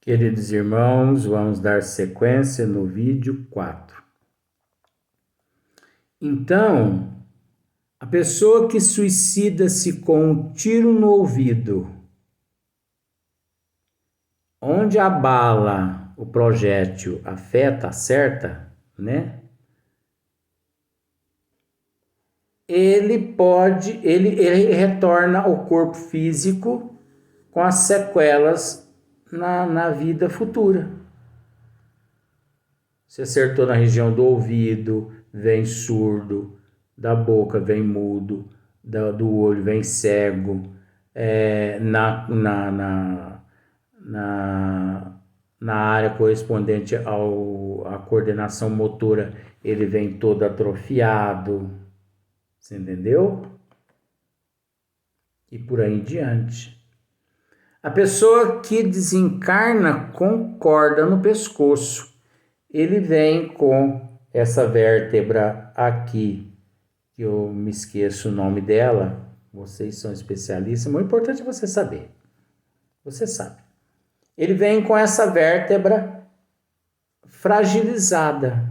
Queridos irmãos, vamos dar sequência no vídeo 4. Então, a pessoa que suicida-se com um tiro no ouvido, onde a bala, o projétil afeta, acerta, né? Ele retorna ao corpo físico com as sequelas na vida futura. Se acertou na região do ouvido, vem surdo, da boca vem mudo, do olho vem cego, na área correspondente à coordenação motora, ele vem todo atrofiado, você entendeu? E por aí em diante. A pessoa que desencarna com corda no pescoço, ele vem com essa vértebra aqui, que eu me esqueço o nome dela, vocês são especialistas, mas o importante é você saber. Você sabe. Ele vem com essa vértebra fragilizada.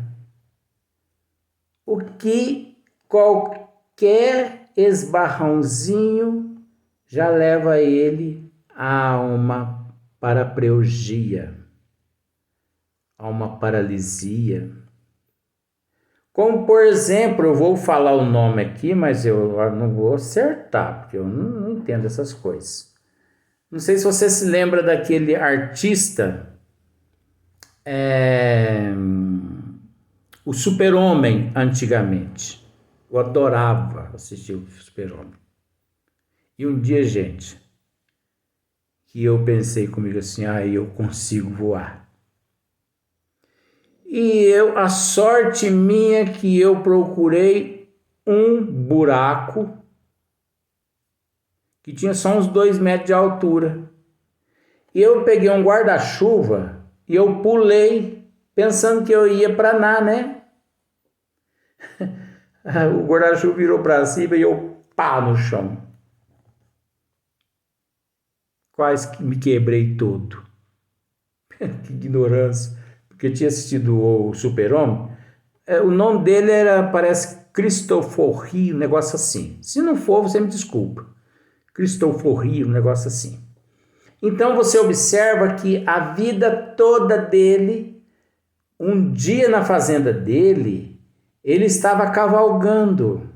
O que qualquer esbarrãozinho já leva ele a uma paraplegia, a uma paralisia. Como, por exemplo, eu vou falar o nome aqui, mas eu não vou acertar, porque eu não entendo essas coisas. Não sei se você se lembra daquele artista, o Super-Homem, antigamente. Eu adorava assistir o Super-Homem. E um dia, gente, que eu pensei comigo assim, eu consigo voar. E a sorte minha que eu procurei um buraco que tinha só uns 2 metros de altura. E eu peguei um guarda-chuva e eu pulei, pensando que eu ia para lá, né? O guarda-chuva virou para cima e eu pá no chão. Quase que me quebrei todo. Que ignorância. Porque eu tinha assistido o Super-Homem. O nome dele parece Christopher Reeve, um negócio assim. Se não for, você me desculpa. Christopher Reeve, um negócio assim. Então você observa que a vida toda dele, um dia na fazenda dele, ele estava cavalgando.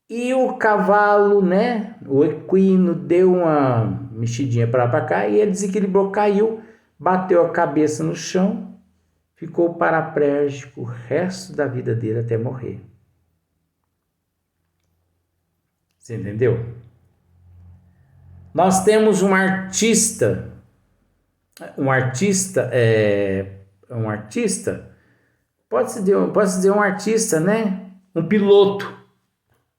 E o cavalo, né, o equino, deu uma mexidinha para lá para cá e ele desequilibrou, caiu, bateu a cabeça no chão, ficou paraplégico o resto da vida dele até morrer. Você entendeu? Nós temos um artista, pode-se dizer um artista, né? Um piloto,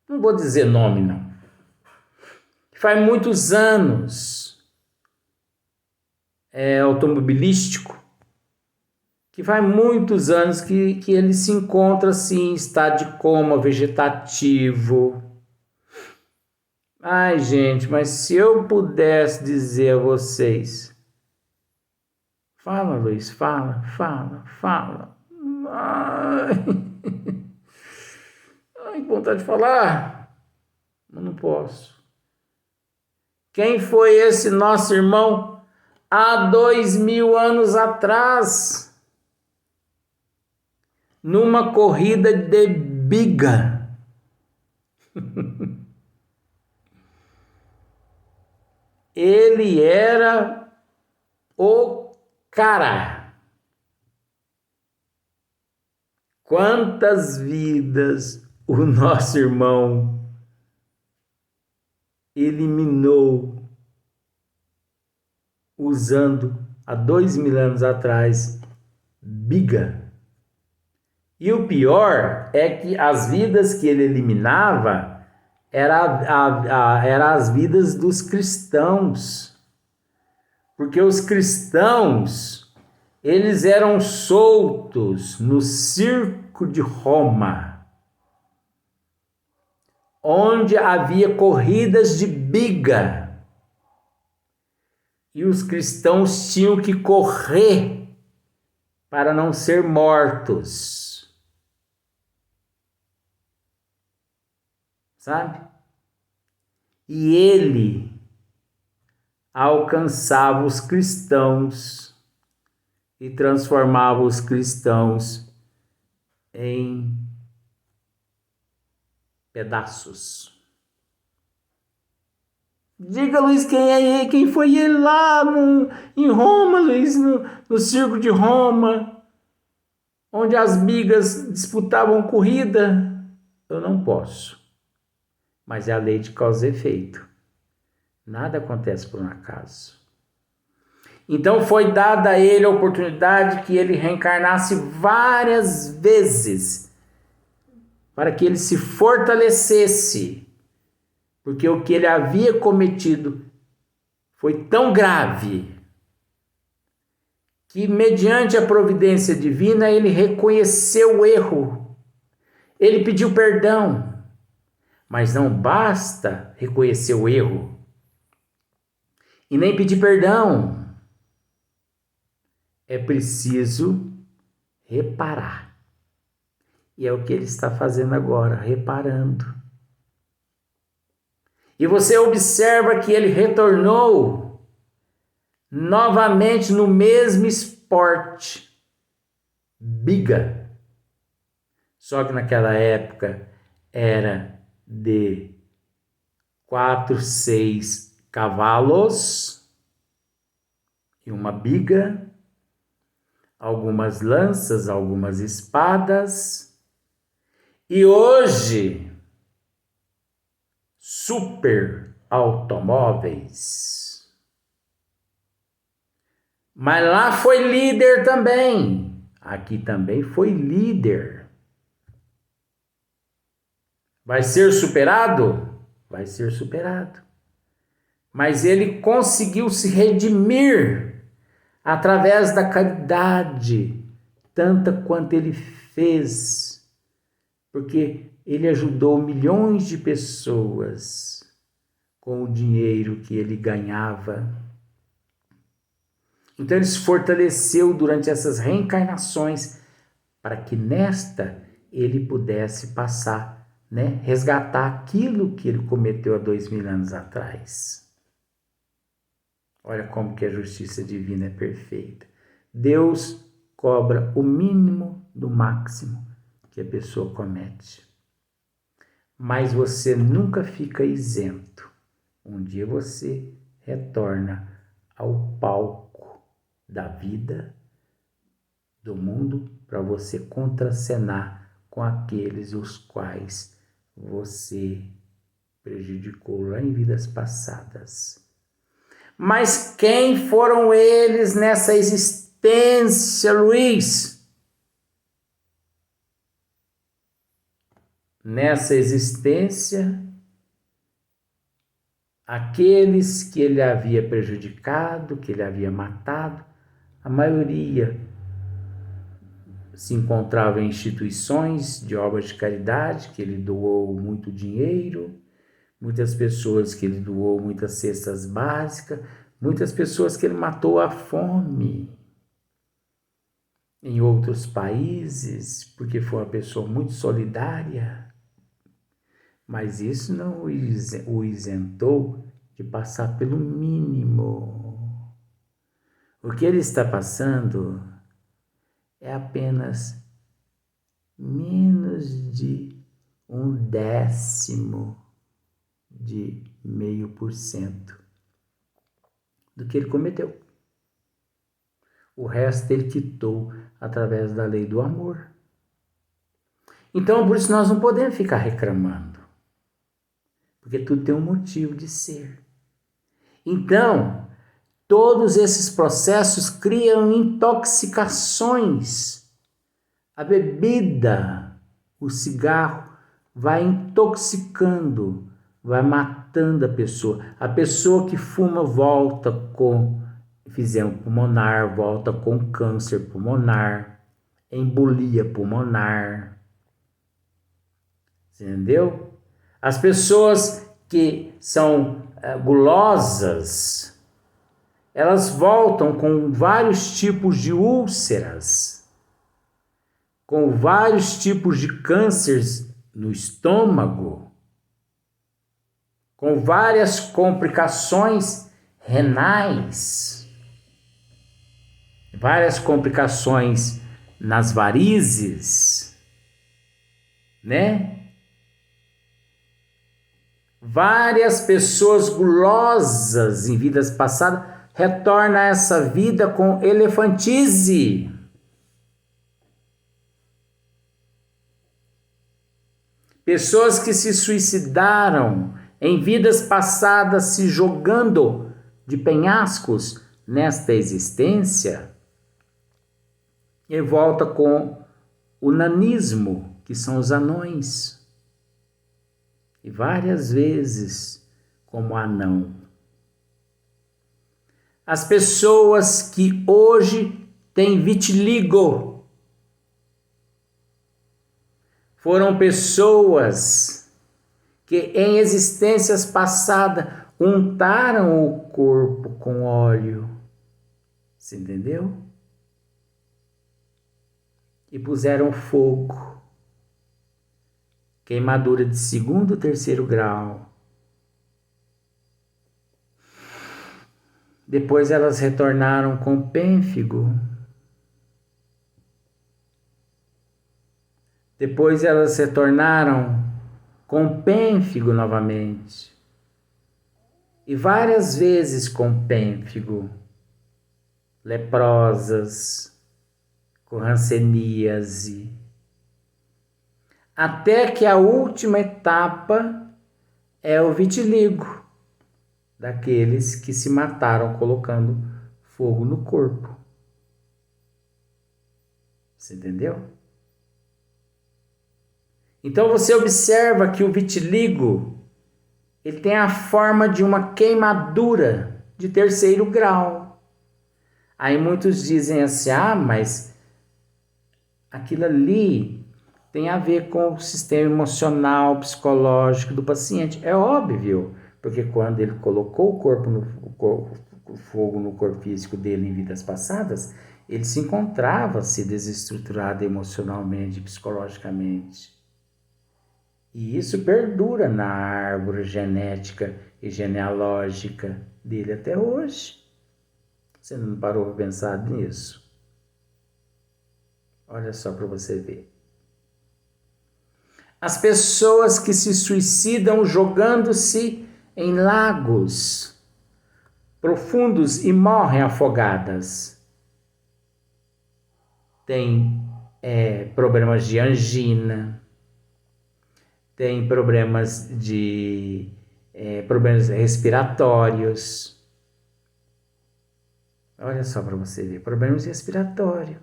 não vou dizer nome não, faz muitos anos, automobilístico, que faz muitos anos que ele se encontra assim, em estado de coma vegetativo. Ai, gente, mas se eu pudesse dizer a vocês... Fala, Luiz, fala. Ai, que vontade de falar, mas não posso. Quem foi esse nosso irmão há 2000 anos atrás, numa corrida de biga? Ele era o cara. Quantas vidas o nosso irmão eliminou usando há 2000 anos atrás biga. E o pior é que as vidas que ele eliminava eram as vidas dos cristãos. Porque os cristãos, eles eram soltos no circo de Roma, onde havia corridas de biga. E os cristãos tinham que correr para não ser mortos. Sabe? E ele alcançava os cristãos e transformava os cristãos em pedaços. Diga, Luiz, quem foi ele lá em Roma, Luiz, no circo de Roma, onde as bigas disputavam corrida? Eu não posso. Mas é a lei de causa e efeito. Nada acontece por um acaso. Então foi dada a ele a oportunidade que ele reencarnasse várias vezes para que ele se fortalecesse, porque o que ele havia cometido foi tão grave que, mediante a providência divina, ele reconheceu o erro. Ele pediu perdão, mas não basta reconhecer o erro e nem pedir perdão. É preciso reparar. E é o que ele está fazendo agora, reparando. E você observa que ele retornou novamente no mesmo esporte, biga. Só que naquela época era de 4, 6 cavalos e uma biga, algumas lanças, algumas espadas. E hoje, super automóveis. Mas lá foi líder também. Aqui também foi líder. Vai ser superado? Vai ser superado. Mas ele conseguiu se redimir através da caridade, tanta quanto ele fez, porque ele ajudou milhões de pessoas com o dinheiro que ele ganhava. Então ele se fortaleceu durante essas reencarnações para que nesta ele pudesse passar, resgatar aquilo que ele cometeu há 2000 anos atrás. Olha como que a justiça divina é perfeita. Deus cobra o mínimo do máximo que a pessoa comete. Mas você nunca fica isento. Um dia você retorna ao palco da vida, do mundo, para você contracenar com aqueles os quais você prejudicou lá em vidas passadas. Mas quem foram eles nessa existência, Luiz? Nessa existência, aqueles que ele havia prejudicado, que ele havia matado, a maioria se encontrava em instituições de obras de caridade, que ele doou muito dinheiro, muitas pessoas que ele doou muitas cestas básicas, muitas pessoas que ele matou à fome em outros países, porque foi uma pessoa muito solidária. Mas isso não o isentou de passar pelo mínimo. O que ele está passando é apenas menos de 1/10 de 0,5% do que ele cometeu. O resto ele quitou através da lei do amor. Então, por isso nós não podemos ficar reclamando, porque tudo tem um motivo de ser. Então, todos esses processos criam intoxicações. A bebida, o cigarro, vai intoxicando, vai matando a pessoa. A pessoa que fuma volta com enfisema pulmonar, volta com câncer pulmonar, embolia pulmonar. Entendeu? As pessoas que são gulosas, elas voltam com vários tipos de úlceras, com vários tipos de cânceres no estômago, com várias complicações renais, várias complicações nas varizes, né? Várias pessoas gulosas em vidas passadas retornam a essa vida com elefantise. Pessoas que se suicidaram em vidas passadas se jogando de penhascos nesta existência e volta com o nanismo, que são os anões. E várias vezes como anão. As pessoas que hoje têm vitiligo foram pessoas que em existências passadas untaram o corpo com óleo. Você entendeu? E puseram fogo. Queimadura de 2º, 3º grau. Depois elas retornaram com pênfigo. Depois elas retornaram com pênfigo novamente. E várias vezes com pênfigo. Leprosas, com hanseníase. Até que a última etapa é o vitiligo, daqueles que se mataram colocando fogo no corpo. Você entendeu? Então você observa que o vitiligo, ele tem a forma de uma queimadura de 3º grau. Aí muitos dizem assim, mas aquilo ali tem a ver com o sistema emocional, psicológico do paciente. É óbvio, porque quando ele colocou o fogo no corpo físico dele em vidas passadas, ele se encontrava-se desestruturado emocionalmente e psicologicamente. E isso perdura na árvore genética e genealógica dele até hoje. Você não parou para pensar nisso? Olha só para você ver. As pessoas que se suicidam jogando-se em lagos profundos e morrem afogadas. Tem problemas de angina, tem problemas respiratórios. Olha só para você ver, problemas respiratórios.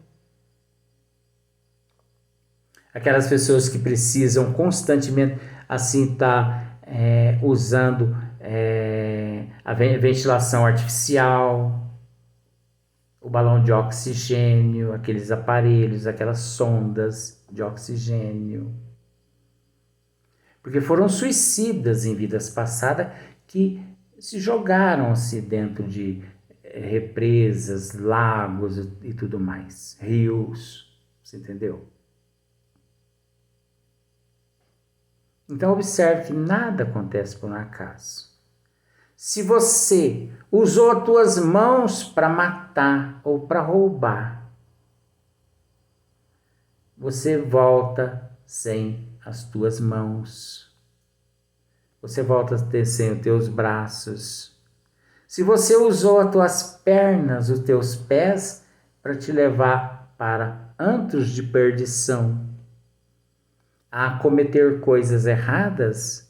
Aquelas pessoas que precisam constantemente assim estar usando a ventilação artificial, o balão de oxigênio, aqueles aparelhos, aquelas sondas de oxigênio. Porque foram suicidas em vidas passadas que se jogaram-se dentro de represas, lagos e tudo mais, rios, você entendeu? Então observe que nada acontece por um acaso. Se você usou as tuas mãos para matar ou para roubar, você volta sem as tuas mãos. Você volta a ter sem os teus braços. Se você usou as tuas pernas, os teus pés, para te levar para antros de perdição, a cometer coisas erradas,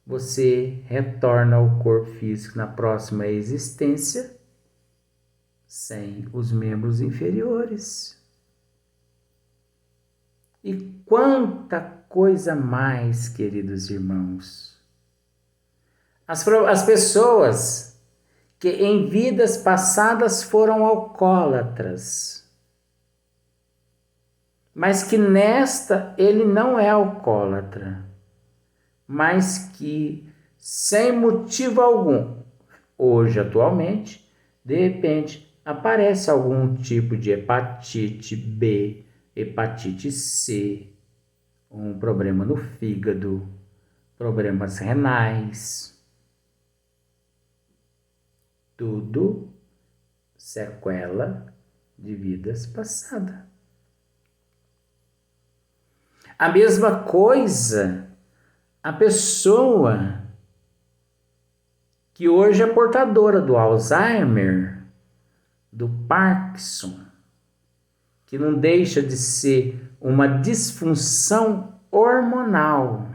você retorna ao corpo físico na próxima existência sem os membros inferiores. E quanta coisa mais, queridos irmãos. As pessoas que em vidas passadas foram alcoólatras, mas que nesta ele não é alcoólatra, mas que sem motivo algum hoje, atualmente, de repente, aparece algum tipo de hepatite B, hepatite C, um problema no fígado, problemas renais, tudo sequela de vidas passadas. A mesma coisa, a pessoa que hoje é portadora do Alzheimer, do Parkinson, que não deixa de ser uma disfunção hormonal,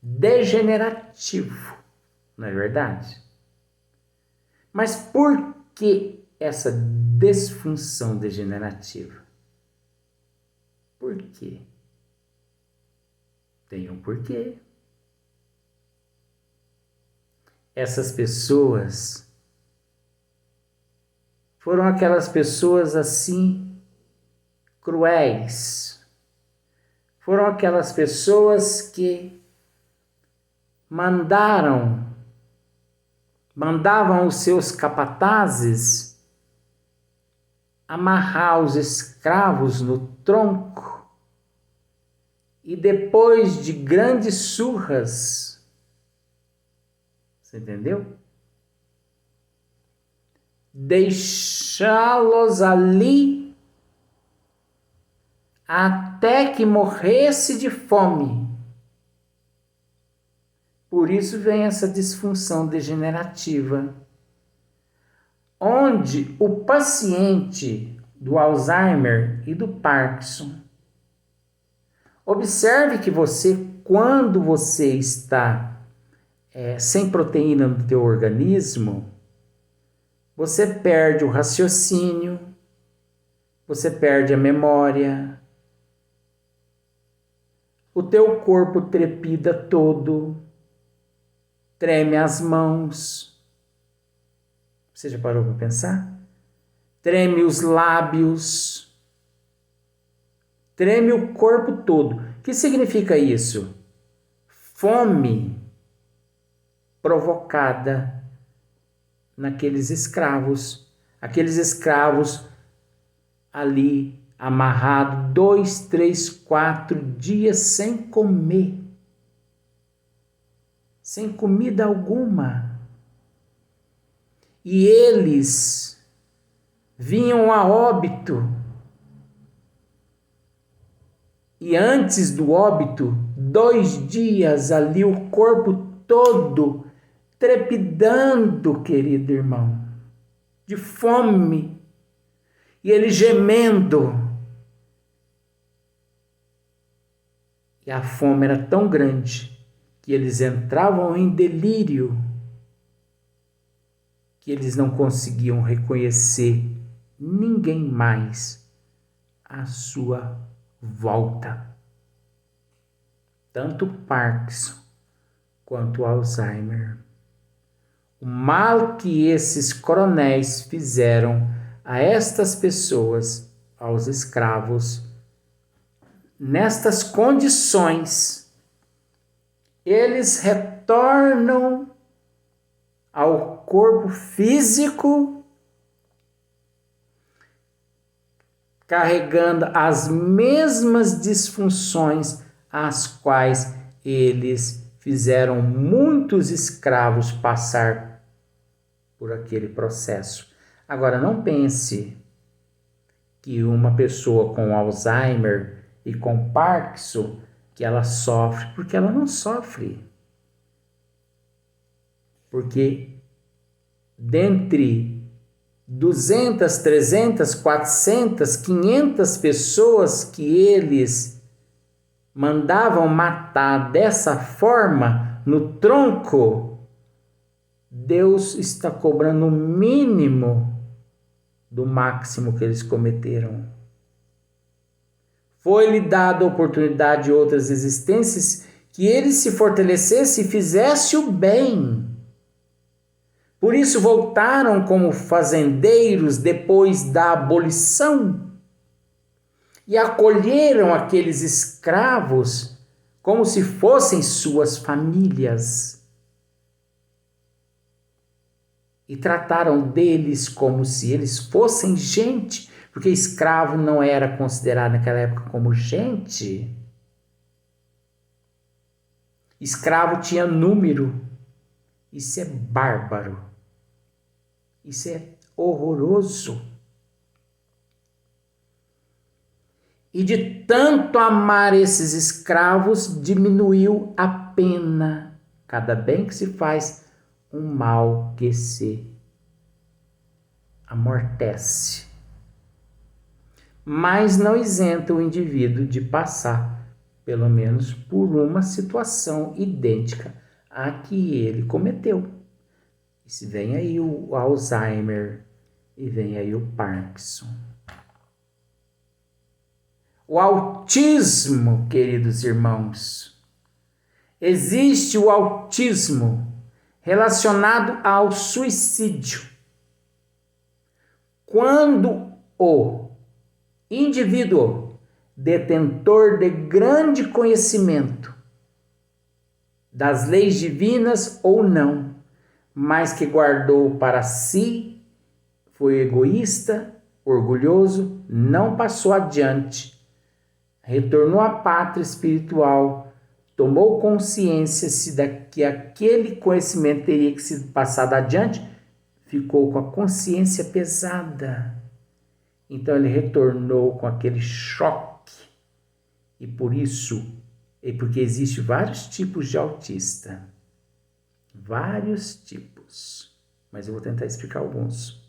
degenerativo, não é verdade? Mas por que essa disfunção degenerativa? Por quê? Tem um porquê. Essas pessoas foram aquelas pessoas assim cruéis. Foram aquelas pessoas que mandavam os seus capatazes amarrar os escravos no tronco e depois de grandes surras, você entendeu? Deixá-los ali até que morresse de fome. Por isso vem essa disfunção degenerativa, onde o paciente do Alzheimer e do Parkinson, observe que quando você está sem proteína no teu organismo, você perde o raciocínio, você perde a memória, o teu corpo trepida todo, treme as mãos. Você já parou para pensar? Treme os lábios, treme o corpo todo. O que significa isso? Fome provocada naqueles escravos. Aqueles escravos ali amarrados 2, 3, 4 dias sem comer. Sem comida alguma. E eles vinham a óbito. E antes do óbito, 2 dias ali, o corpo todo trepidando, querido irmão, de fome. E ele gemendo. E a fome era tão grande que eles entravam em delírio, que eles não conseguiam reconhecer ninguém mais à sua volta. Tanto Parkinson quanto Alzheimer. O mal que esses coronéis fizeram a estas pessoas, aos escravos, nestas condições, eles retornam ao corpo físico carregando as mesmas disfunções as quais eles fizeram muitos escravos passar por aquele processo. Agora, não pense que uma pessoa com Alzheimer e com Parkinson, que ela sofre, porque ela não sofre. Porque dentre 200, 300, 400, 500 pessoas que eles mandavam matar dessa forma, no tronco, Deus está cobrando o mínimo do máximo que eles cometeram. Foi-lhe dada a oportunidade de outras existências que ele se fortalecesse e fizesse o bem. Por isso voltaram como fazendeiros depois da abolição e acolheram aqueles escravos como se fossem suas famílias. e trataram deles como se eles fossem gente, porque escravo não era considerado naquela época como gente. Escravo tinha número. Isso é bárbaro. Isso é horroroso. E de tanto amar esses escravos, diminuiu a pena. Cada bem que se faz, um mal que se amortece. Mas não isenta o indivíduo de passar, pelo menos, por uma situação idêntica à que ele cometeu. E se vem aí o Alzheimer e vem aí o Parkinson. O autismo, queridos irmãos. Existe o autismo relacionado ao suicídio. Quando o indivíduo detentor de grande conhecimento das leis divinas ou não, mas que guardou para si, foi egoísta, orgulhoso, não passou adiante, retornou à pátria espiritual, tomou consciência que aquele conhecimento teria que ser passado adiante, ficou com a consciência pesada. Então ele retornou com aquele choque. E por isso, porque existem vários tipos de autista. Vários tipos. Mas eu vou tentar explicar alguns.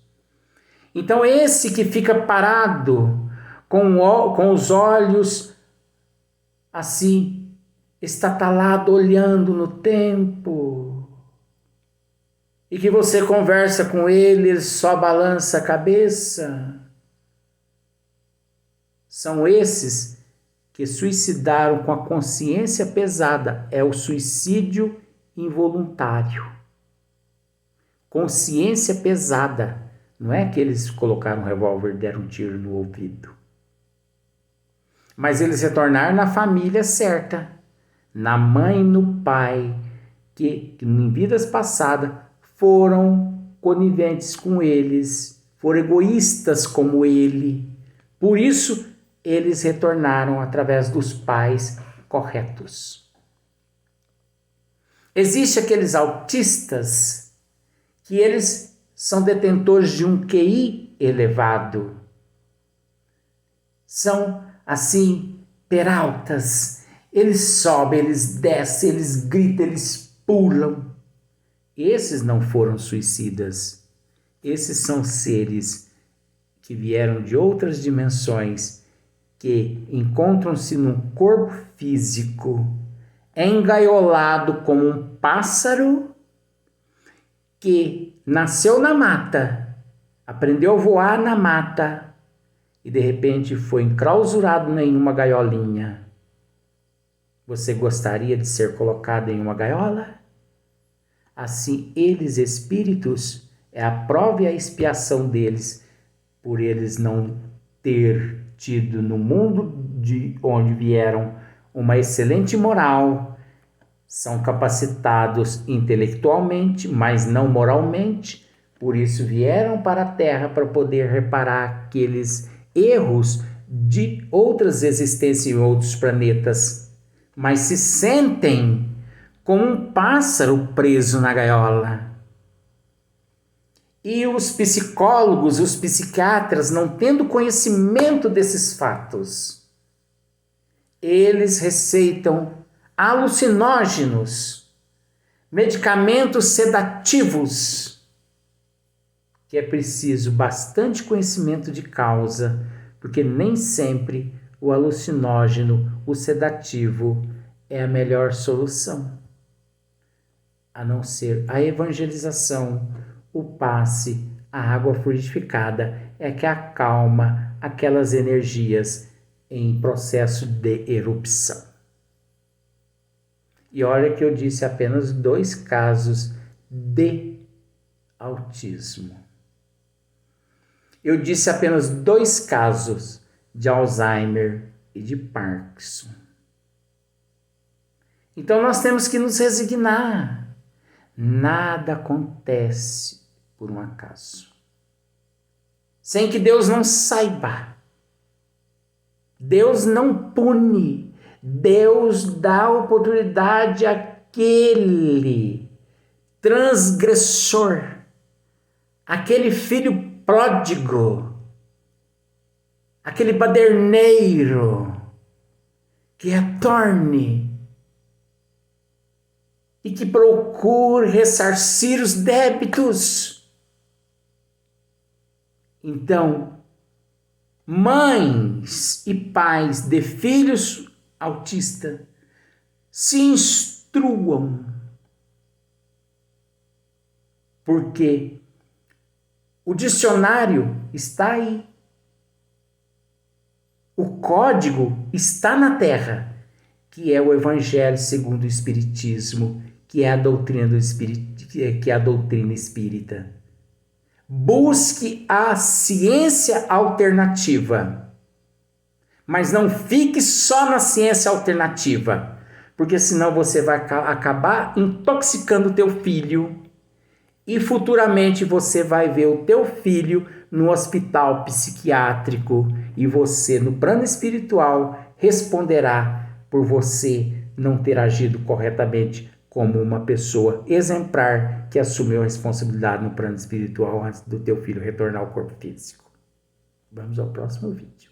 Então esse que fica parado com os olhos assim, estatalado, olhando no tempo, e que você conversa com ele só balança a cabeça, são esses que suicidaram com a consciência pesada. É o suicídio involuntário. Consciência pesada. Não é que eles colocaram um revólver e deram um tiro no ouvido. Mas eles retornaram na família certa, na mãe e no pai, que em vidas passadas foram coniventes com eles, foram egoístas como ele. Por isso, eles retornaram através dos pais corretos. Existem aqueles autistas que eles são detentores de um QI elevado. São, assim, peraltas. Eles sobem, eles descem, eles gritam, eles pulam. Esses não foram suicidas. Esses são seres que vieram de outras dimensões, que encontram-se num corpo físico, engaiolado como um pássaro que nasceu na mata, aprendeu a voar na mata e de repente foi enclausurado em uma gaiolinha. Você gostaria de ser colocado em uma gaiola? Assim, eles, espíritos, é a prova e a expiação deles, por eles não ter tido no mundo de onde vieram uma excelente moral, são capacitados intelectualmente, mas não moralmente, por isso vieram para a Terra para poder reparar aqueles erros de outras existências em outros planetas, mas se sentem como um pássaro preso na gaiola. E os psicólogos, os psiquiatras, não tendo conhecimento desses fatos, eles receitam alucinógenos, medicamentos sedativos, que é preciso bastante conhecimento de causa, porque nem sempre o alucinógeno, o sedativo, é a melhor solução, a não ser a evangelização, o passe, a água fluidificada é que acalma aquelas energias em processo de erupção. E olha que eu disse apenas 2 casos de autismo. Eu disse apenas 2 casos de Alzheimer e de Parkinson. Então nós temos que nos resignar. Nada acontece por um acaso. Sem que Deus não saiba. Deus não pune. Deus dá oportunidade àquele transgressor, aquele filho pródigo, aquele baderneiro, que retorne e que procure ressarcir os débitos. Então, mães e pais de filhos autistas, se instruam, porque o dicionário está aí. O código está na terra, que é o Evangelho segundo o Espiritismo, que é a doutrina do que é a doutrina espírita. Busque a ciência alternativa, mas não fique só na ciência alternativa, porque senão você vai acabar intoxicando o teu filho e futuramente você vai ver o teu filho no hospital psiquiátrico e você, no plano espiritual, responderá por você não ter agido corretamente como uma pessoa exemplar que assumiu a responsabilidade no plano espiritual antes do teu filho retornar ao corpo físico. Vamos ao próximo vídeo.